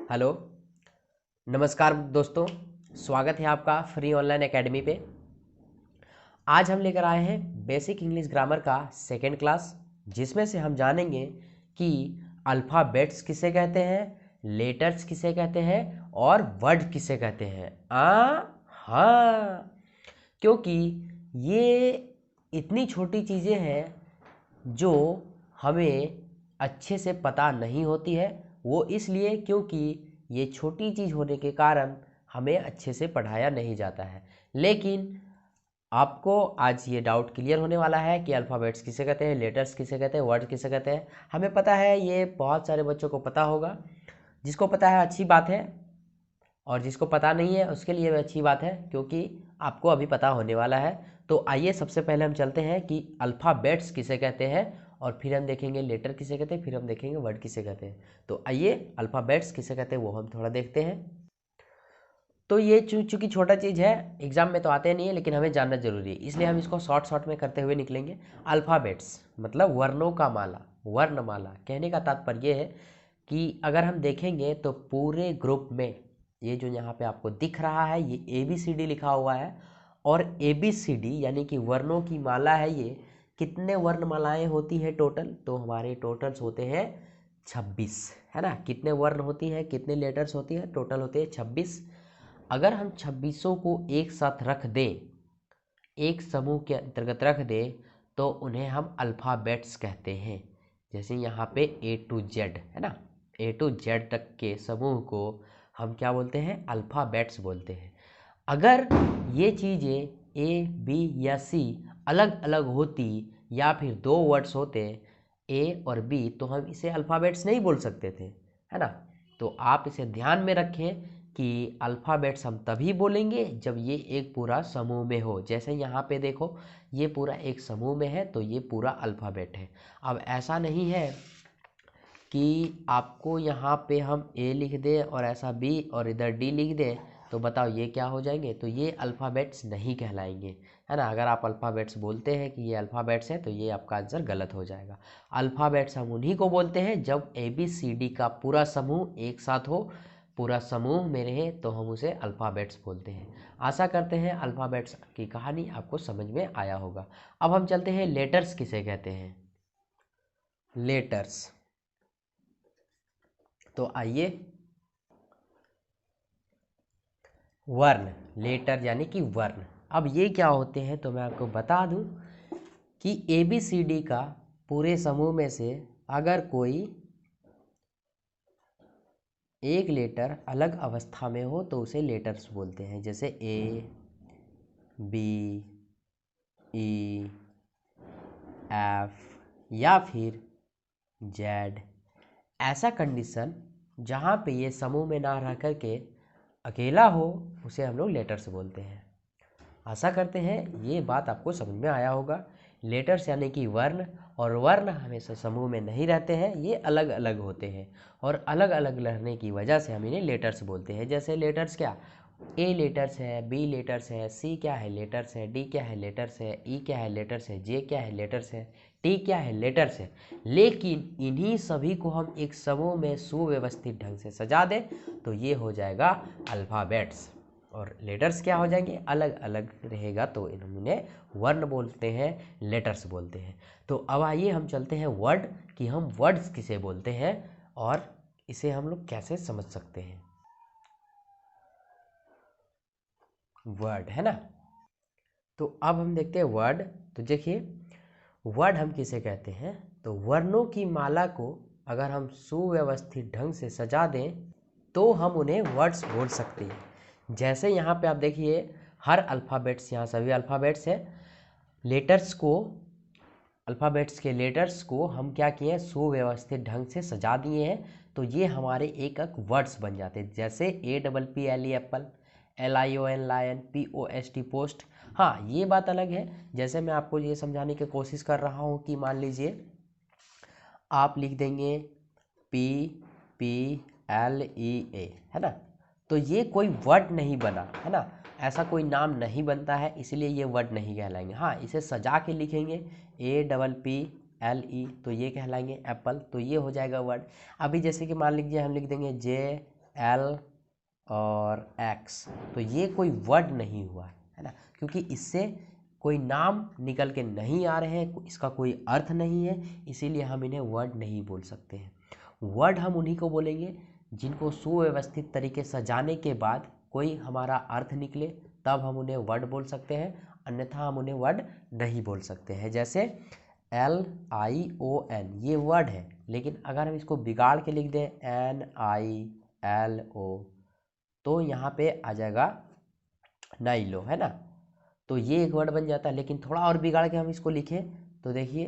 Hello, नमस्कार दोस्तों। स्वागत है आपका फ्री ऑनलाइन एकेडमी पे। आज हम लेकर आए हैं बेसिक इंग्लिश ग्रामर का सेकेंड क्लास, जिसमें से हम जानेंगे कि अल्फ़ाबेट्स किसे कहते हैं, लेटर्स किसे कहते हैं और वर्ड किसे कहते हैं। हाँ, क्योंकि ये इतनी छोटी चीज़ें हैं जो हमें अच्छे से पता नहीं होती है। वो इसलिए क्योंकि ये छोटी चीज़ होने के कारण हमें अच्छे से पढ़ाया नहीं जाता है। लेकिन आपको आज ये डाउट क्लियर होने वाला है कि अल्फ़ाबेट्स किसे कहते हैं, लेटर्स किसे कहते हैं, वर्ड किसे कहते हैं। हमें पता है, ये बहुत सारे बच्चों को पता होगा। जिसको पता है अच्छी बात है, और जिसको पता नहीं है उसके लिए भी अच्छी बात है, क्योंकि आपको अभी पता होने वाला है। तो आइए सबसे पहले हम चलते हैं कि अल्फ़ाबेट्स किसे कहते हैं, और फिर हम देखेंगे लेटर किसे कहते हैं, फिर हम देखेंगे वर्ड किसे कहते हैं। तो आइए अल्फ़ाबेट्स किसे कहते हैं वो हम थोड़ा देखते हैं। तो ये चूंकि छोटा चीज़ है, एग्जाम में तो आते नहीं है, लेकिन हमें जानना जरूरी है, इसलिए हम इसको शॉर्ट में करते हुए निकलेंगे। अल्फ़ाबेट्स मतलब वर्णों का माला, वर्णमाला। कहने का तात्पर्य ये है कि अगर हम देखेंगे तो पूरे ग्रुप में ये जो यहाँ पे आपको दिख रहा है, ये ABCD लिखा हुआ है। और ABCD यानी कि वर्णों की माला है। ये कितने वर्णमालाएं होती है टोटल? तो हमारे टोटल्स होते हैं 26, है ना। कितने वर्ण होती हैं, कितने लेटर्स होती हैं? टोटल होते हैं 26। अगर हम 26 को एक साथ रख दें, एक समूह के अंतर्गत रख दें, तो उन्हें हम अल्फ़ाबेट्स कहते हैं। जैसे यहाँ पे A to Z है ना, A to Z तक के समूह को हम क्या बोलते हैं? अल्फ़ाबेट्स बोलते हैं। अगर ये चीज़ें A, B या C अलग अलग होती, या फिर दो वर्ड्स होते A और B, तो हम इसे अल्फ़ाबेट्स नहीं बोल सकते थे, है ना। तो आप इसे ध्यान में रखें कि अल्फ़ाबेट्स हम तभी बोलेंगे जब ये एक पूरा समूह में हो। जैसे यहाँ पे देखो, ये पूरा एक समूह में है, तो ये पूरा अल्फ़ाबेट है। अब ऐसा नहीं है कि आपको यहाँ पे हम A लिख दें और ऐसा B और इधर D लिख दें, तो बताओ ये क्या हो जाएंगे? तो ये अल्फ़ाबेट्स नहीं कहलाएंगे, है ना। अगर आप अल्फ़ाबेट्स बोलते हैं कि ये अल्फ़ाबेट्स है, तो ये आपका आंसर गलत हो जाएगा। अल्फ़ाबेट्स हम उन्हीं को बोलते हैं जब ABCD का पूरा समूह एक साथ हो, पूरा समूह में रहे, तो हम उसे अल्फ़ाबेट्स बोलते हैं। आशा करते हैं अल्फ़ाबेट्स की कहानी आपको समझ में आया होगा। अब हम चलते हैं लेटर्स किसे कहते हैं। लेटर्स, तो आइए, वर्ण, लेटर यानी कि वर्ण। अब ये क्या होते हैं, तो मैं आपको बता दूं कि ABCD का पूरे समूह में से अगर कोई एक लेटर अलग अवस्था में हो, तो उसे लेटर्स बोलते हैं। जैसे A, B, E, F या फिर Z। ऐसा कंडीशन जहाँ पे ये समूह में ना रह करके अकेला हो, उसे हम लोग लेटर्स बोलते हैं। आशा करते हैं ये बात आपको समझ में आया होगा। लेटर्स यानी कि वर्ण, और वर्ण हमेशा समूह में नहीं रहते हैं, ये अलग अलग होते हैं, और अलग अलग रहने की वजह से हम इन्हें लेटर्स बोलते हैं। जैसे लेटर्स क्या, A लेटर्स है, B लेटर्स है, C क्या है? लेटर्स है। D क्या है? लेटर्स है। E क्या है? लेटर्स है। J क्या है? लेटर्स है। T क्या है? लेटर्स है। लेकिन इन्हीं सभी को हम एक समूह में सुव्यवस्थित ढंग से सजा दें, तो ये हो जाएगा अल्फ़ाबेट्स। और लेटर्स क्या हो जाएंगे? अलग अलग रहेगा, तो इन्हें वर्ण बोलते हैं, लेटर्स बोलते हैं। तो अब आइए हम चलते हैं वर्ड, कि हम वर्ड्स किसे बोलते हैं और इसे हम लोग कैसे समझ सकते हैं। वर्ड, है ना। तो अब हम देखते हैं वर्ड। तो देखिए, वर्ड हम किसे कहते हैं? तो वर्णों की माला को अगर हम सुव्यवस्थित ढंग से सजा दें, तो हम उन्हें वर्ड्स बोल सकते हैं। जैसे यहाँ पे आप देखिए, हर अल्फ़ाबेट्स, यहाँ सभी अल्फ़ाबेट्स है। लेटर्स को, अल्फ़ाबेट्स के लेटर्स को हम क्या किए हैं? सुव्यवस्थित ढंग से सजा दिए हैं, तो ये हमारे एक एक वर्ड्स बन जाते हैं। जैसे APPLE apple, LION lion, POST post. हाँ, ये बात अलग है। जैसे मैं आपको ये समझाने की कोशिश कर रहा हूँ कि मान लीजिए आप लिख देंगे PPLEA, है ना, तो ये कोई वर्ड नहीं बना, है ना। ऐसा कोई नाम नहीं बनता है, इसलिए ये वर्ड नहीं कहलाएंगे। हाँ, इसे सजा के लिखेंगे APPLE, तो ये कहलाएंगे एप्पल, तो ये हो जाएगा वर्ड। अभी जैसे कि मान लीजिए हम लिख देंगे एल और एक्स, तो ये कोई वर्ड नहीं हुआ है ना, क्योंकि इससे कोई नाम निकल के नहीं आ रहे हैं, इसका कोई अर्थ नहीं है, इसीलिए हम इन्हें वर्ड नहीं बोल सकते हैं। वर्ड हम उन्हीं को बोलेंगे जिनको सुव्यवस्थित तरीके सजाने के बाद कोई हमारा अर्थ निकले, तब हम उन्हें वर्ड बोल सकते हैं, अन्यथा हम उन्हें वर्ड नहीं बोल सकते हैं। जैसे LION ये वर्ड है, लेकिन अगर हम इसको बिगाड़ के लिख दें NILO तो यहाँ पे आ जाएगा नाइलो, है ना। तो ये एक वर्ड बन जाता है, लेकिन थोड़ा और बिगाड़ के हम इसको लिखें तो देखिए,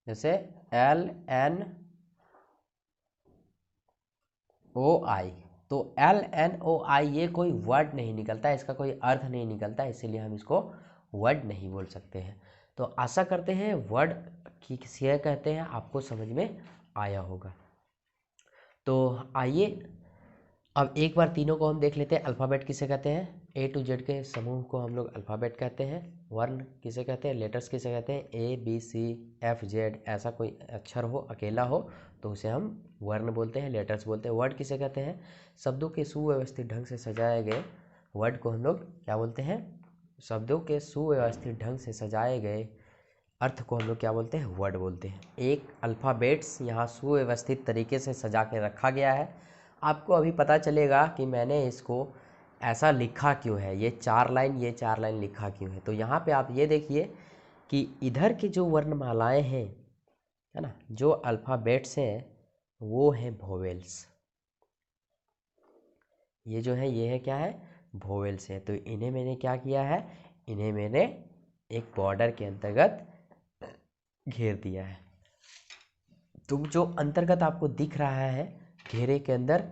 जैसे LNOI, तो LNOI ये कोई वर्ड नहीं निकलता है, इसका कोई अर्थ नहीं निकलता है, इसीलिए हम इसको वर्ड नहीं बोल सकते हैं। तो आशा करते हैं वर्ड किसे कहते हैं आपको समझ में आया होगा। तो आइए अब एक बार तीनों को हम देख लेते हैं। अल्फ़ाबेट किसे कहते हैं? A to Z के समूह को हम लोग अल्फ़ाबेट कहते हैं। वर्ण किसे कहते हैं? लेटर्स किसे कहते हैं? ABCFZ ऐसा कोई अक्षर हो, अकेला हो, तो उसे हम वर्ण बोलते हैं, लेटर्स बोलते हैं। वर्ड किसे कहते हैं? शब्दों के सुव्यवस्थित ढंग से सजाए गए वर्ड को हम लोग क्या बोलते हैं? शब्दों के सुव्यवस्थित ढंग से सजाए गए अर्थ को हम लोग क्या बोलते हैं? वर्ड बोलते हैं। एक अल्फ़ाबेट्स यहाँ सुव्यवस्थित तरीके से सजा के रखा गया है। आपको अभी पता चलेगा कि मैंने इसको ऐसा लिखा क्यों है, ये 4 लाइन लिखा क्यों है। तो यहाँ पे आप ये देखिए कि इधर की जो वर्णमालाएं हैं, है ना, जो अल्फ़ाबेट्स हैं वो हैं वोवेल्स। ये जो है, ये है क्या है? वोवेल्स है। तो इन्हें मैंने क्या किया है? इन्हें मैंने एक बॉर्डर के अंतर्गत घेर दिया है। तो जो अंतर्गत आपको दिख रहा है घेरे के अंदर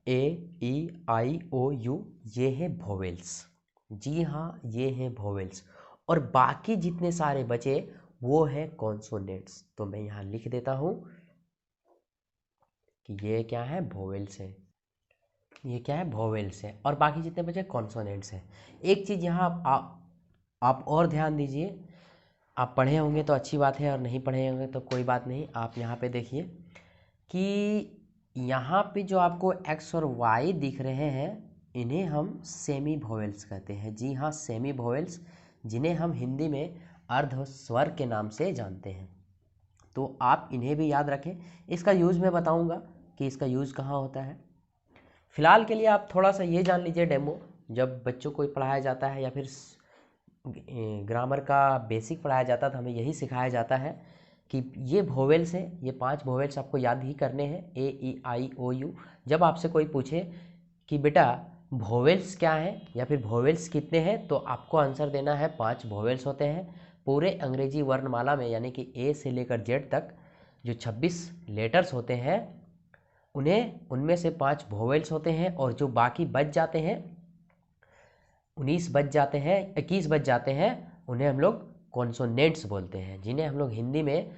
AEIOU, ये है वोवेल्स। जी हाँ, ये हैं वोवेल्स। और बाकी जितने सारे बचे वो है कॉन्सोनेंट्स। तो मैं यहाँ लिख देता हूँ कि ये क्या है? वोवेल्स है। ये क्या है? वोवेल्स है। और बाकी जितने बचे कॉन्सोनेंट्स हैं। एक चीज़ यहाँ आप और ध्यान दीजिए। आप पढ़े होंगे तो अच्छी बात है, और नहीं पढ़े होंगे तो कोई बात नहीं। आप यहाँ पे देखिए कि यहाँ पे जो आपको एक्स और वाई दिख रहे हैं, इन्हें हम सेमी वोवेल्स कहते हैं। जी हाँ, सेमी वोवेल्स, जिन्हें हम हिंदी में अर्ध स्वर के नाम से जानते हैं। तो आप इन्हें भी याद रखें। इसका यूज़ मैं बताऊंगा कि इसका यूज़ कहाँ होता है। फिलहाल के लिए आप थोड़ा सा ये जान लीजिए डेमो, जब बच्चों को पढ़ाया जाता है या फिर ग्रामर का बेसिक पढ़ाया जाता था, हमें यही सिखाया जाता है कि ये वोवेल्स हैं, ये 5 वोवेल्स आपको याद ही करने हैं, AEIOU। जब आपसे कोई पूछे कि बेटा वोवेल्स क्या हैं या फिर वोवेल्स कितने हैं, तो आपको आंसर देना है 5 वोवेल्स होते हैं। पूरे अंग्रेजी वर्णमाला में, यानी कि A से लेकर Z तक जो 26 लेटर्स होते हैं, उनमें से 5 वोवेल्स होते हैं, और जो बाकी बच जाते हैं 19 बच जाते हैं, 21 बच जाते हैं, उन्हें हम लोग कॉन्सोनेंट्स बोलते हैं, जिन्हें हम लोग हिंदी में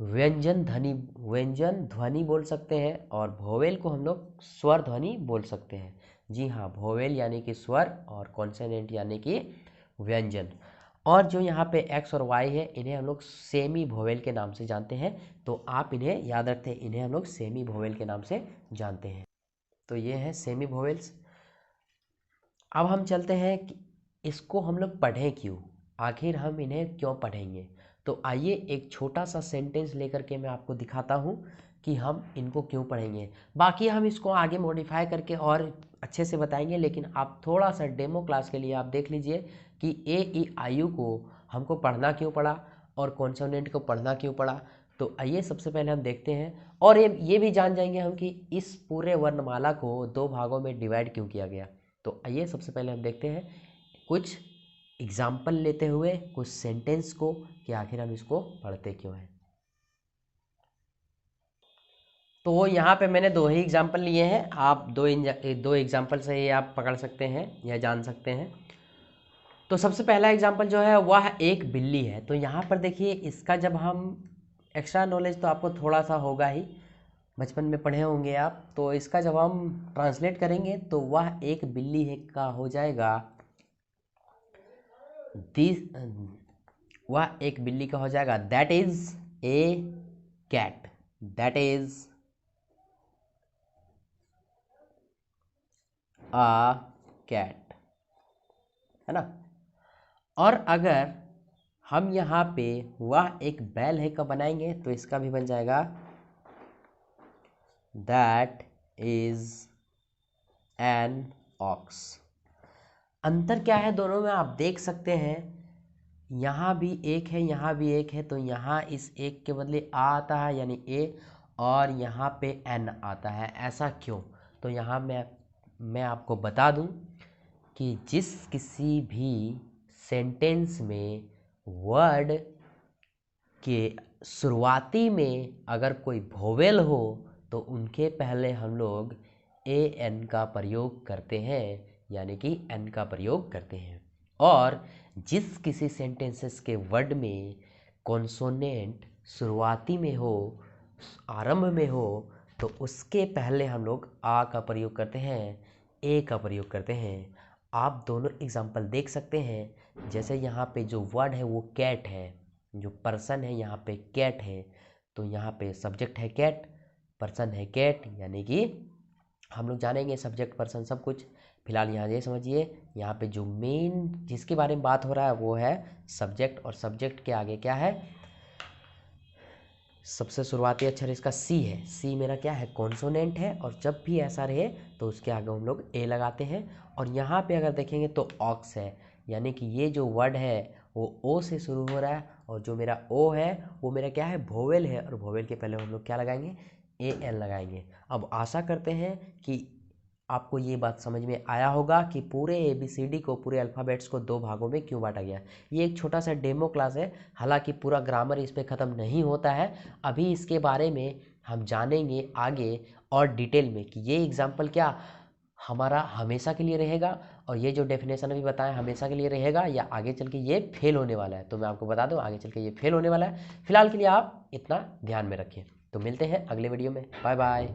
व्यंजन ध्वनि बोल सकते हैं, और वोवेल को हम लोग स्वर ध्वनि बोल सकते हैं। जी हाँ, वोवेल यानी कि स्वर और कॉन्सोनेंट यानी कि व्यंजन। और जो यहाँ पे एक्स और वाई है, इन्हें हम लोग सेमी वोवेल के नाम से जानते हैं। तो आप इन्हें याद रखते हैं, इन्हें हम लोग सेमी वोवेल के नाम से जानते हैं। तो ये है सेमी वोवेल्स। अब हम चलते हैं कि इसको हम लोग पढ़ें क्यों, आखिर हम इन्हें क्यों पढ़ेंगे। तो आइए एक छोटा सा सेंटेंस लेकर के मैं आपको दिखाता हूँ कि हम इनको क्यों पढ़ेंगे। बाकी हम इसको आगे मॉडिफाई करके और अच्छे से बताएंगे, लेकिन आप थोड़ा सा डेमो क्लास के लिए आप देख लीजिए कि AEIU को हमको पढ़ना क्यों पड़ा और कॉन्सोनेंट को पढ़ना क्यों पड़ा। तो आइए सबसे पहले हम देखते हैं, और ये भी जान जाएंगे हम कि इस पूरे वर्णमाला को 2 भागों में डिवाइड क्यों किया गया। तो आइए सबसे पहले हम देखते हैं कुछ एग्जाम्पल लेते हुए कुछ सेंटेंस को, कि आखिर हम इसको पढ़ते क्यों हैं। तो यहाँ पे मैंने 2 ही एग्जाम्पल लिए हैं, आप दो एग्जाम्पल से ही आप पकड़ सकते हैं या जान सकते हैं। तो सबसे पहला एग्जाम्पल जो है वह एक बिल्ली है। तो यहाँ पर देखिए, इसका जब हम एक्स्ट्रा नॉलेज तो आपको थोड़ा सा होगा ही, बचपन में पढ़े होंगे आप, तो इसका जब हम ट्रांसलेट करेंगे तो वह एक बिल्ली है का हो जाएगा दिस, वह एक बिल्ली का हो जाएगा that is a cat. That is a cat, है ना। और अगर हम यहाँ पे वह एक बैल है का बनाएंगे तो इसका भी बन जाएगा दैट इज एन ऑक्स। अंतर क्या है दोनों में आप देख सकते हैं, यहाँ भी एक है यहाँ भी एक है, तो यहाँ इस एक के बदले आ आता है यानी ए, और यहाँ पे एन आता है। ऐसा क्यों? तो यहाँ मैं आपको बता दूं कि जिस किसी भी सेंटेंस में वर्ड के शुरुआती में अगर कोई वोवेल हो तो उनके पहले हम लोग ए एन का प्रयोग करते हैं, यानी कि एन का प्रयोग करते हैं। और जिस किसी सेंटेंसेस के वर्ड में कॉन्सोनेंट शुरुआती में हो, आरंभ में हो, तो उसके पहले हम लोग आ का प्रयोग करते हैं, ए का प्रयोग करते हैं। आप दोनों एग्जाम्पल देख सकते हैं। जैसे यहाँ पे जो वर्ड है वो कैट है, जो पर्सन है यहाँ पे कैट है, तो यहाँ पे सब्जेक्ट है कैट, पर्सन है कैट, यानी कि हम लोग जानेंगे सब्जेक्ट पर्सन सब कुछ। फिलहाल यहाँ ये समझिए, यहाँ पे जो मेन जिसके बारे में बात हो रहा है वो है सब्जेक्ट, और सब्जेक्ट के आगे क्या है, सबसे शुरुआती अक्षर इसका सी है। सी मेरा क्या है, कॉन्सोनेंट है, और जब भी ऐसा रहे तो उसके आगे हम लोग ए लगाते हैं। और यहाँ पे अगर देखेंगे तो ऑक्स है, यानी कि ये जो वर्ड है वो ओ से शुरू हो रहा है, और जो मेरा ओ है वो मेरा क्या है, वोवेल है, और वोवेल के पहले हम लोग क्या लगाएंगे, ए एन लगाएंगे। अब आशा करते हैं कि आपको ये बात समझ में आया होगा कि पूरे ABCD को, पूरे अल्फ़ाबेट्स को दो भागों में क्यों बांटा गया। ये एक छोटा सा डेमो क्लास है, हालांकि पूरा ग्रामर इस पे ख़त्म नहीं होता है। अभी इसके बारे में हम जानेंगे आगे और डिटेल में कि ये एग्जाम्पल क्या हमारा हमेशा के लिए रहेगा, और ये जो डेफिनेशन अभी बताएं हमेशा के लिए रहेगा, या आगे चल के ये फेल होने वाला है। तो मैं आपको बता दूं आगे चल के ये फेल होने वाला है। फिलहाल के लिए आप इतना ध्यान में रखें। तो मिलते हैं अगले वीडियो में, बाय बाय।